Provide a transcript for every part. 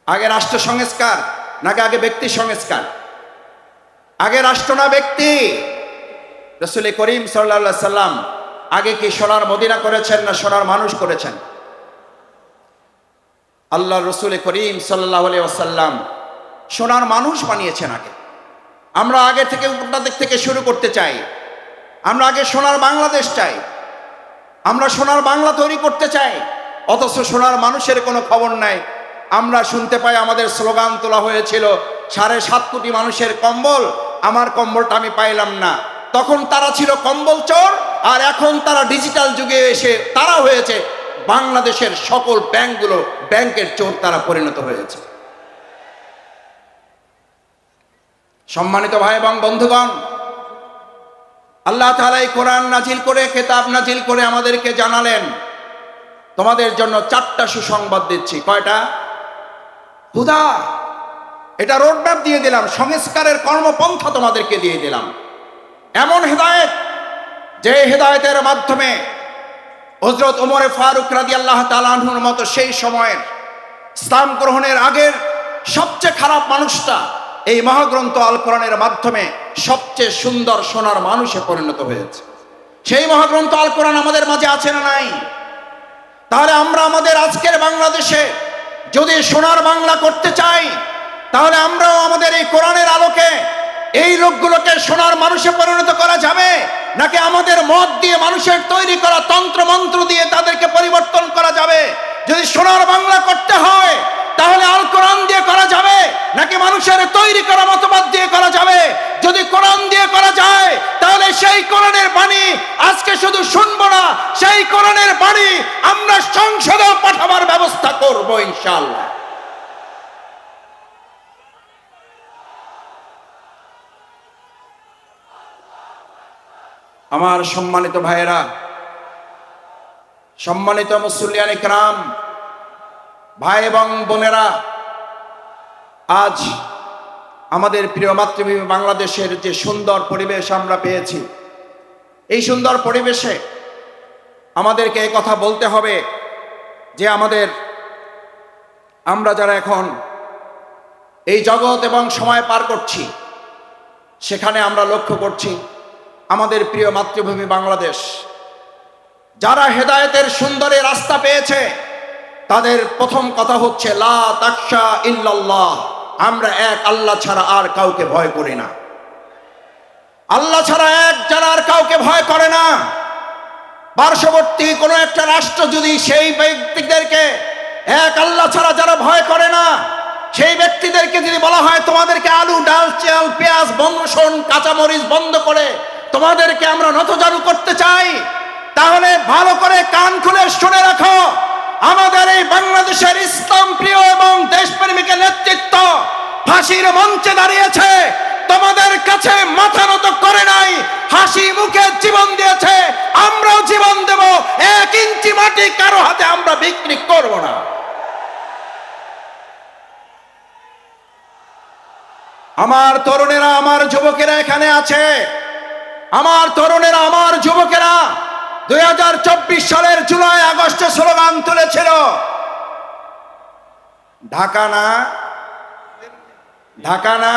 আগে রাষ্ট্র সংস্কার নাকি আগে ব্যক্তি সংস্কার? আগে রাষ্ট্র না ব্যক্তি? রাসূল করিম সাল্লাল্লাহু আলাইহি সাল্লাম আগে কি সোনার মদিনা করেছেন না সোনার মানুষ করেছেন? আল্লাহ রাসূল করিম সাল্লাল্লাহু আলাইহি ওয়াসাল্লাম সোনার মানুষ বানিয়েছেন আগে। আমরা আগে থেকে উপরটা দিক থেকে শুরু করতে চাই। আমরা আগে সোনার বাংলাদেশ চাই, আমরা সোনার বাংলা তৈরি করতে চাই, অথচ সোনার মানুষের কোনো খবর নাই। আমরা শুনতে পাই আমাদের স্লোগান তোলা হয়েছিল 7.5 কোটি মানুষের কম্বল, আমার কম্বলটা আমি পাইলাম না। তখন তারা ছিল কম্বল চোর, আর এখন তারা ডিজিটাল যুগে এসে তারা হয়েছে বাংলাদেশের সকল ব্যাংকগুলো ব্যাংকের চোর তারা পরিণত হয়েছে। সম্মানিত ভাই এবং বন্ধুগণ, আল্লাহ তাআলা এই কোরআন নাজিল করে, কিতাব নাজিল করে আমাদেরকে জানালেন তোমাদের জন্য 4টা সুসংবাদ দিচ্ছি। কয়টা? হুদা, এটা রোডম্যাপ দিয়ে দিলাম, সংস্কারের কর্মপন্থা তোমাদেরকে দিয়ে দিলাম। এমন হেদায়েত যে হেদায়েতের মাধ্যমে হযরত ওমর ফারুক রাদিয়াল্লাহু তাআলা আনহুর মতো সেই সময়ের ইসলাম গ্রহণের আগের সবচেয়ে খারাপ মানুষটা এই মহাগ্রন্থ আল কোরআনের মাধ্যমে সবচেয়ে সুন্দর সোনার মানুষে পরিণত হয়েছে। সেই মহাগ্রন্থ আল কোরআন আমাদের মাঝে আছে না নাই? তাহলে আমরা আমাদের আজকের বাংলাদেশে যদি সোনার বাংলা করতে চাই, তাহলে আমরাও আমাদের এই কোরআনের আলোকে এই লোকগুলোকে সোনার মানুষে পরিণত করা যাবে, নাকি আমাদের মত দিয়ে মানুষের তৈরি করা তন্ত্র মন্ত্র দিয়ে তাদেরকে পরিবর্তন করা যাবে? যদি সোনার বাংলা করতে হয় তাহলে আল কোরআন দিয়ে করা যাবে, নাকি মানুষের তৈরি করা মতবাদ দিয়ে করা যাবে? যদি কোরআন দিয়ে করা যায় তাহলে সেই কোরআনের বাণী আজকে শুধু শুনবো না, সেই কোরআনের বাণী আমরা সংসদে পাঠাবার ব্যবস্থা করব ইনশাআল্লাহ। আমার সম্মানিত ভাইয়েরা, সম্মানিত মুসল্লিয়ান ইকরাম, ভাই এবং বোনেরা, আজ আমাদের প্রিয় মাতৃভূমি বাংলাদেশের যে সুন্দর পরিবেশ আমরা পেয়েছি, এই সুন্দর পরিবেশে আমাদেরকে এই কথা বলতে হবে যে আমরা যারা এখন এই জগৎ এবং সময় পার করছি, সেখানে আমরা লক্ষ্য করছি আমাদের প্রিয় মাতৃভূমি বাংলাদেশ যারা হেদায়েতের সুন্দর রাস্তা পেয়েছে, তাদের প্রথম কথা হচ্ছে লা তাখশা ইল্লাল্লাহ, আমরা এক আল্লাহ ছাড়া আর কাউকে ভয় করি না। আল্লাহ ছাড়া এক যারা আর কাউকে ভয় করে না। পার্শ্ববর্তী কোনো একটা রাষ্ট্র যদি সেই ব্যক্তিদেরকে এক আল্লাহ ছাড়া যারা ভয় করে না, সেই ব্যক্তিদেরকে যদি বলা হয় তোমাদেরকে আলু ডাল চাল পেঁয়াজ রসুন কাঁচামরিচ বন্ধ করে তোমাদেরকে আমরা নতজানু করতে চাই, তাহলে ভালো করে কান খুলে শুনে রাখো, আমাদের এই বাংলাদেশের ইসলাম প্রিয় এবং দেশপ্রেমিকের নেতৃত্ব ফাঁসির মঞ্চে দাঁড়িয়েছে, তোমাদের কাছে মাথা নত করে নাই, হাসি মুখে জীবন দিয়েছে। আমরাও জীবন দেব, 1 ইঞ্চি মাটি কারো হাতে আমরা বিক্রি করব না। আমার তরুণেরা, আমার যুবকেরা এখানে আছে, আমার তরুণেরা, আমার যুবকেরা 2024 সালের জুলাই আগস্টে স্লোগান তুলেছিল, ঢাকা না, ঢাকা না,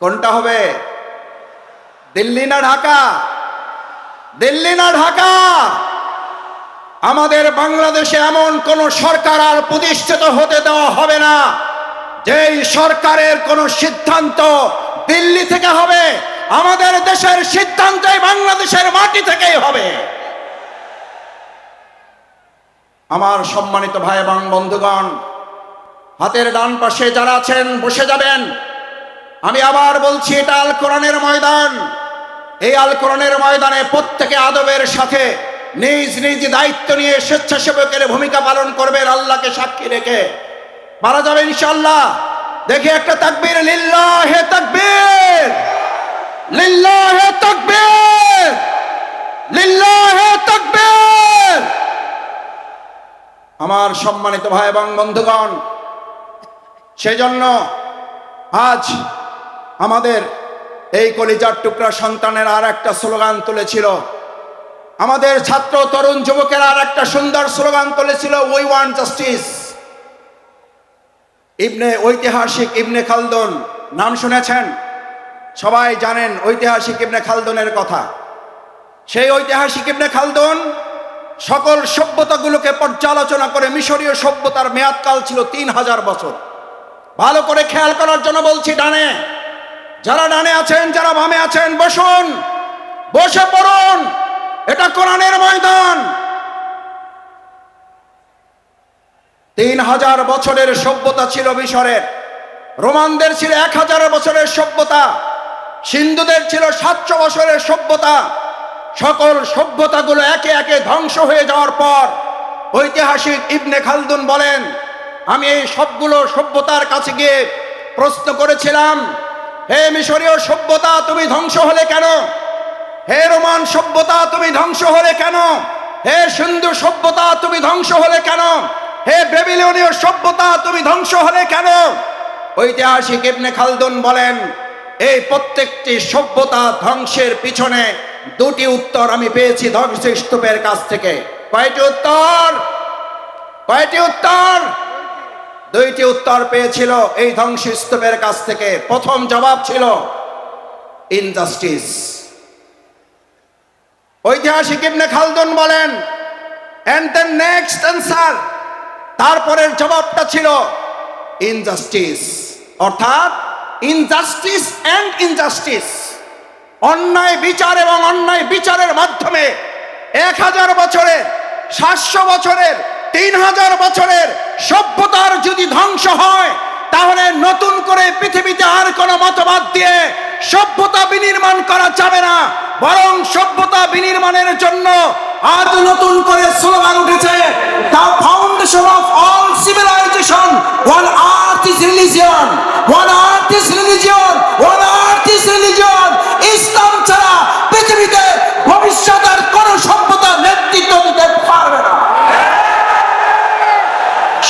কোনটা হবে? দিল্লি না ঢাকা? দিল্লি না ঢাকা? আমাদের বাংলাদেশে এমন কোন সরকার আর প্রতিষ্ঠিত হতে দেওয়া হবে না যেই সরকারের কোন সিদ্ধান্ত দিল্লি থেকে হবে। আমাদের দেশের সিদ্ধান্তই বাংলাদেশের মাটি থেকেই হবে। আমার সম্মানিত ভাই এবং বন্ধুগণ, হাতের ডান পাশে যারা আছেন বসে যাবেন। আমি আবার বলছি, এটা আল কোরআনের ময়দান। এই আল কোরআনের ময়দানে প্রত্যেকে আদবের সাথে নিজ নিজ দায়িত্ব নিয়ে স্বেচ্ছাসেবকের ভূমিকা পালন করবেন, আল্লাহকে সাক্ষী রেখে। পারা যাবে ইনশাআল্লাহ। দেখি একটা তাকবীর, লিল্লাহে তাকবীর, লিল্লাহে তাকবীর, লিল্লাহে তাকবীর। আমার সম্মানিত ভাই এবং বন্ধুগণ, সেজন্য আজ আমাদের এই কলিজার টুকরা সন্তানের আর একটা স্লোগান তুলেছিল, আমাদের ছাত্র তরুণ যুবকেরা আর একটা সুন্দর স্লোগান তুলেছিল, উই ওয়ান্ট জাস্টিস। ঐতিহাসিক ইবনে খালদুন নাম শুনেছেন? সবাই জানেন ঐতিহাসিক ইবনে খালদুনের কথা। সেই ঐতিহাসিক ইবনে খালদুন সকল সভ্যতাগুলোকে পর্যালোচনা করে, মিশরীয় সভ্যতার মেয়াদকাল ছিল 3000 বছর। ভালো করে খেয়াল করার জন্য বলছি, ডানে যারা ডানে আছেন, যারা বামে আছেন, বসুন, বসে পড়ুন, এটা কোরআনের ময়দান। 3000 বছরের সভ্যতা ছিল মিশরের, রোমানদের ছিল 1000 বছরের সভ্যতা, সিন্ধুদের ছিল 700 বছরের সভ্যতা। সকল সভ্যতাগুলো একে একে ধ্বংস হয়ে যাওয়ার পর ঐতিহাসিক ইবনে খালদুন বলেন, আমি এই সবগুলো সভ্যতার কাছে গিয়ে প্রশ্ন করেছিলাম, হে মিশরীয় সভ্যতা তুমি ধ্বংস হলে কেন? হে রোমান সভ্যতা তুমি ধ্বংস হলে কেন? হে সিন্ধু সভ্যতা তুমি ধ্বংস হলে কেন? হে বেবিলনীয় সভ্যতা তুমি ধ্বংস হলে কেন? ঐতিহাসিক ইবনে খালদুন বলেন, এই প্রত্যেকটি সভ্যতা ধ্বংসের পিছনে দুটি উত্তর আমি পেয়েছি ধ্বংসস্তূপের কাছ থেকে। কয়টি উত্তর? কয়টি উত্তর? দুইটি উত্তর পেয়েছিল এই ধ্বংসস্তূপের কাছ থেকে। প্রথম জবাব ছিল ইনজাস্টিস। ঐতিহাসিক ইবনে খালদুন বলেন, এন্ড দ্য নেক্সট অ্যান্সার, তারপরের জবাবটা ছিল ইনজাস্টিস, অর্থাৎ ইনজাস্টিস এন্ড ইনজাস্টিস, অন্যায় বিচার এবং অন্যায় বিচারের মাধ্যমে 1000 বছরের, 700 বছরের, 3000 বছরের সভ্যতার যদি ধ্বংস হয়, তাহলে নতুন করে পৃথিবীতে আর কোনো মতবাদ দিয়ে সভ্যতা বিনির্মাণ করা যাবে না। বরং সভ্যতা বিনির্মাণের জন্য আজ নতুন করে স্লোগান উঠেছে, the foundation of all civilisation, one earth is religion, one earth is religion, one earth is religion. ইসলাম ছাড়া পৃথিবীতে ভবিষ্যতের কোন সভ্যতা নেতৃত্ব দিতে পারবে না।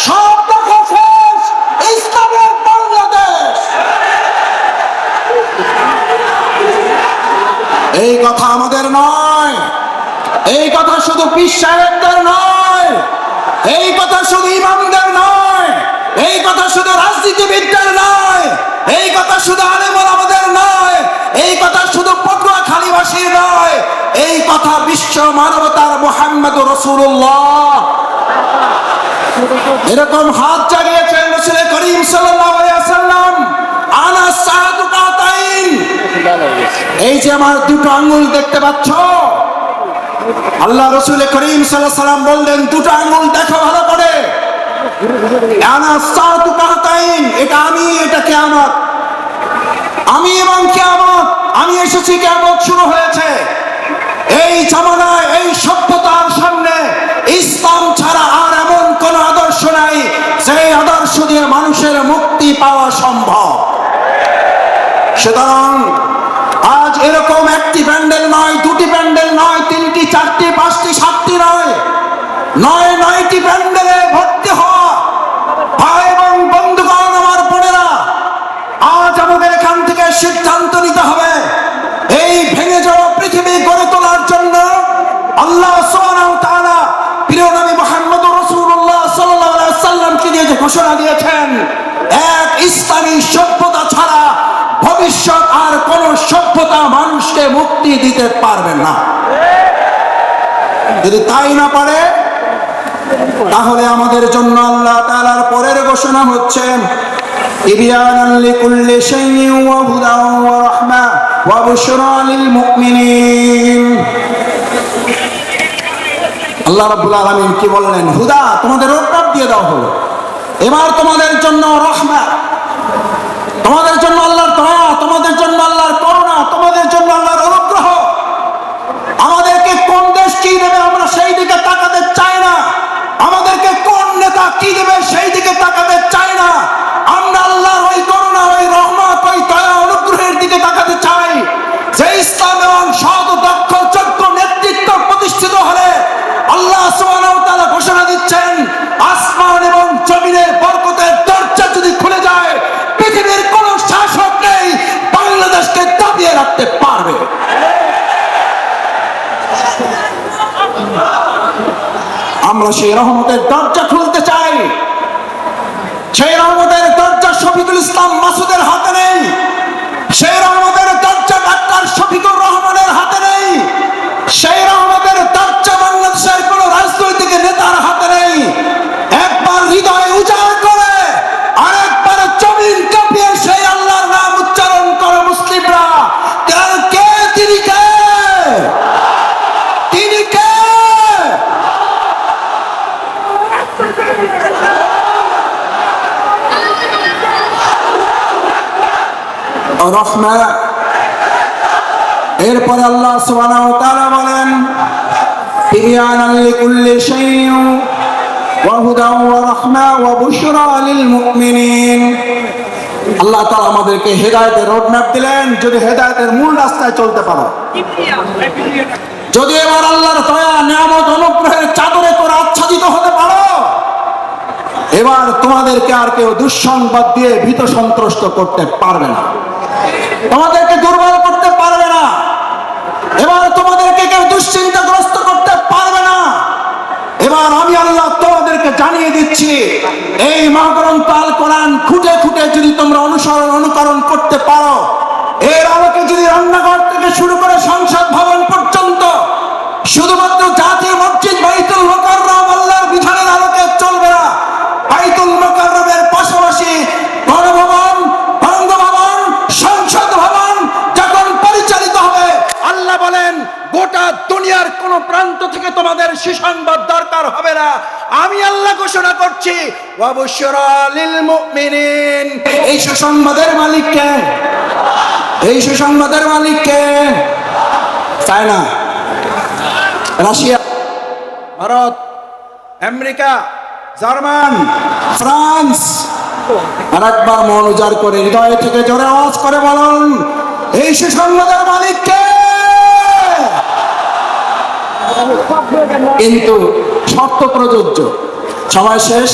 সব দেখা শেষ, ইসলামের বাংলাদেশ। এই কথা আমাদের নয়, এই কথা শুধু পীর সাহেবদের নয়, এই কথা শুধু ইমামদের নয়, এই কথা শুধু রাজনীতিবিদদের নয়, এই কথা শুধু আলেম ওলামাদের নয়, এই কথা শুধু পটুয়াখালীবাসীর নয়, এই কথা বিশ্ব মানবতার মুহাম্মদুর রাসূলুল্লাহ। এরকম হাত জাগিয়েছেন রাসূল করিম সাল্লাল্লাহু আলাইহি ওয়াসাল্লাম, আনা সাআতু কাতাইন। এই যে আমার দুটো আঙ্গুল দেখতে পাচ্ছ, আল্লাহ রাসূল করিম সাল্লাল্লাহু আলাইহি ওয়াসাল্লাম বললেন, দুটো আঙ্গুল দেখো ভালো করে, আনা সাআতু কাতাইন, এটা আমি, এটা কিয়ামত, আমি এবং কিয়ামত, আমি এসেছি, কিয়ামত শুরু হয়েছে। এই জামানায় এই সভ্যতার সামনে ইসলাম ছাড়া আর এমন কোন আদর্শ নাই সেই আদর্শ দিয়ে মানুষের মুক্তি পাওয়া সম্ভব। সুতরাং আজ এরকম একটি প্যান্ডেল নয়, দুটি প্যান্ডেল নয়, 3টি, 4টি, 5টি, 7টি নয়, 9টি প্যান্ডেলে ভর্তি হওয়া ভাই এবং বন্ধুগণ, আমার বোনেরা, আজ আমাদের এখান থেকে সিদ্ধান্ত নিতে হবে, এই ভেঙে যাওয়া পৃথিবী গড়ে তোলার জন্য আল্লাহ সুবহানাহু ওয়া তাআলা প্রিয় নবী মুহাম্মদুর রাসূলুল্লাহ সাল্লাল্লাহু আলাইহি ওয়াসাল্লামকে দিয়ে যে ঘোষণা দিয়েছেন, এক ইসলামী সভ্যতা ছাড়া ভবিষ্যৎ আর কোন সভ্যতা মানুষকে মুক্তি দিতে পারবে না। যদি তাই না পারে, তাহলে আমাদের জন্য আল্লাহ তাআলার পরের ঘোষণা হচ্ছে, ইবয়ানান লিকুল্লি শাইইন ওয়া হুদান ওয়া রাহমা ওয়া বুশরা লিল মুমিনিন। আল্লাহ রাব্বুল আলামিন কি বললেন? হুদা, তোমাদের রোডম্যাপ দিয়ে দাও হলো, এবার তোমাদের জন্য রহমত, তোমাদের জন্য আল্লাহর দয়া, তোমাদের জন্য আল্লাহর করুণা, তোমাদের জন্য আল্লাহর অনুগ্রহ। আমাদেরকে কোন দেশ কি দেবে আমরা সেই দিকে তাকাতে চাই না, আমাদেরকে কোন নেতা কি দেবে সেই দিকে তাকাতে চাই না। আমরা আল্লাহর ওই করুণা, ওই রহমত, ওই দয়া, অনুগ্রহের দিকে তাকাতে চাই, যে ইসলাম এবং সৎ, দক্ষ, যোগ্য নেতৃত্ব প্রতিষ্ঠিত হলে আল্লাহ সুবহানাহু ওয়া তাআলা ঘোষণা দিচ্ছেন, আসমান এবং জমিনের বরকতের দরজা যদি খুলে যায়, পৃথিবীর কোন শাসক নেই বাংলাদেশকে দাবিয়ে রাখতে পারবে। আমরা সেই রহমতের দরজা খুলতে চাই। সেই রহমতের দরজা শফিকুল ইসলাম মাসুদের হাতে নেই, সেই রহমতের দরজা ডাক্তার শফিকুর রহমানের হাতে নেই, সেই রহমতের দরজা বাংলাদেশের কোন রাজনৈতিক নেতার হাতে নেই। একবার হৃদয় উজাড় করে আরেকবার জমিন কাঁপিয়ে সেই আল্লাহর নাম উচ্চারণ করে মুসলিমরা, কে তিনি, কে তিনি, কে রহমান। এরপরে আল্লাহ সুবহানাহু ওয়া তাআলা বলেন তিবয়ানান লিকুল্লি শাইইন ওয়া হুদান ওয়া রাহমা ওয়া বুশরা লিল মুমিনিন। আল্লাহ তাআলা আমাদেরকে হেদায়েতের রোডম্যাপ দিলেন। যদি হেদায়েতের মূল রাস্তায় চলতে পারো, যদি এবার আল্লাহর দয়া নিয়ামত অনুগ্রহের চাদরে করে আচ্ছাদিত হতে পারো, এবার তোমাদেরকে আর কেউ দুঃসংবাদ দিয়ে ভীত সন্ত্রস্ত করতে পারবে না, তোমাদেরকে দুর্বল করতে পারবে না, এবার তোমাদেরকে কেউ দুশ্চিন্তাগ্রস্ত করতে পারবে না। এবার আমি আল্লাহ তোমাদেরকে জানিয়ে দিচ্ছি, এই মহাগ্রন্থ আল কোরআন খুঁটে খুঁটে যদি তোমরা অনুকরণ করতে পারো, এর আলোকে যদি রান্নাঘর থেকে শুরু করে সংসদ ভবন পর্যন্ত শুধুমাত্র জাতীয় মসজিদ বাইতুল মুকাররম আল্লাহর বিধানের আলোকে চলবে না, বাইতুল মুকাররমের পাশাপাশি গণভবন, বঙ্গভবন, সংসদ ভবন যখন পরিচালিত হবে, আল্লাহ বলেন গোটা দুনিয়ার কোন প্রান্ত থেকে তোমাদের সুসংবাদ দরকার হবে না। আমি আল্লাহ ঘোষণা করছি ওয়া বুশরা লিল মুমিনিন। এই সুসংবাদের মালিক কে? এই সুসংবাদের মালিক কে? China, Russia, Bharat, America, German, France. আর একবার মন উজাড় করে হৃদয় থেকে জোরে আওয়াজ করে বলুন, এই সুসংবাদের মালিক কে? কিন্তু শর্ত প্রযোজ্য। সময় শেষ,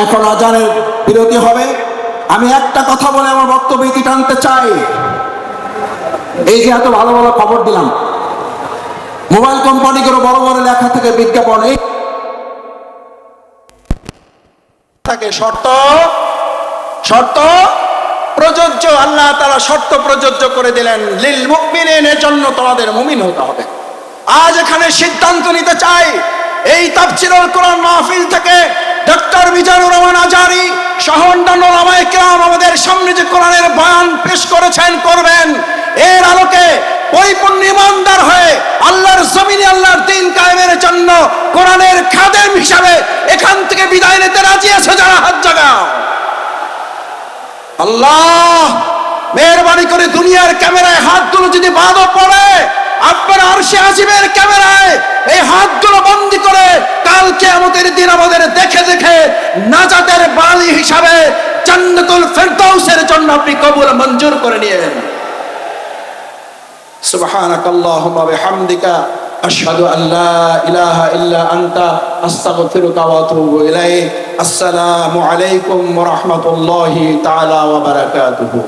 এখন আজানের বিরতি হবে। আমি একটা কথা বলে আমার বক্তব্য ইতি টানতে চাই। এই যে এত ভালো ভালো খবর দিলাম, মোবাইল কোম্পানিগুলো বড় বড় লেখা থেকে বিজ্ঞাপন, এই থাকে শর্ত, শর্ত প্রযোজ্য। আল্লাহ তাআলা শর্ত প্রযোজ্য করে দিলেন লিল মুমিনিন, এর জন্য তোমাদের মুমিন হতে হবে। আজ এখানে সিদ্ধান্ত নিতে চাই, এই তাফসীরুল কোরআন মাহফিল থেকে ডক্টর মিজানুর রহমান আজারী সহ অন্যান্য ওলামায়ে কেরাম আমাদের সামনে যে কোরআনের বয়ান পেশ করেছেন, করবেন, এর আলোকে পরিপূর্ণ ইমানদার হয়ে আল্লাহর জমিনে আল্লাহর দ্বীন কায়েমের জন্য কোরআনের খাদেম হিসাবে এখান থেকে বিদায় নিতে রাজি আছে যারা, হাত জাগাও। আল্লাহ মেহেরবানি করে দুনিয়ার ক্যামেরায় হাতগুলো যদি বাদও পড়ে, আপনার আরশে আজিমের ক্যামেরায় এই হাতগুলো বন্দী করে কাল কিয়ামতের দিন আমাদের দেখে দেখে নাজাতের বালি হিসাবে জান্নাতুল ফেরদাউসের জন্য আপনি কবুল মঞ্জুর করে নিয়েন। সুবহানাকাল্লাহুম্মা বিহামদিকা আশহাদু আল্লা ইলাহা ইল্লা আনতা আস্তাগফিরুকা ওয়া আতুবু ইলাইক। আসসালামু আলাইকুম ওয়া রাহমাতুল্লাহি তাআলা ওয়া বারাকাতুহু।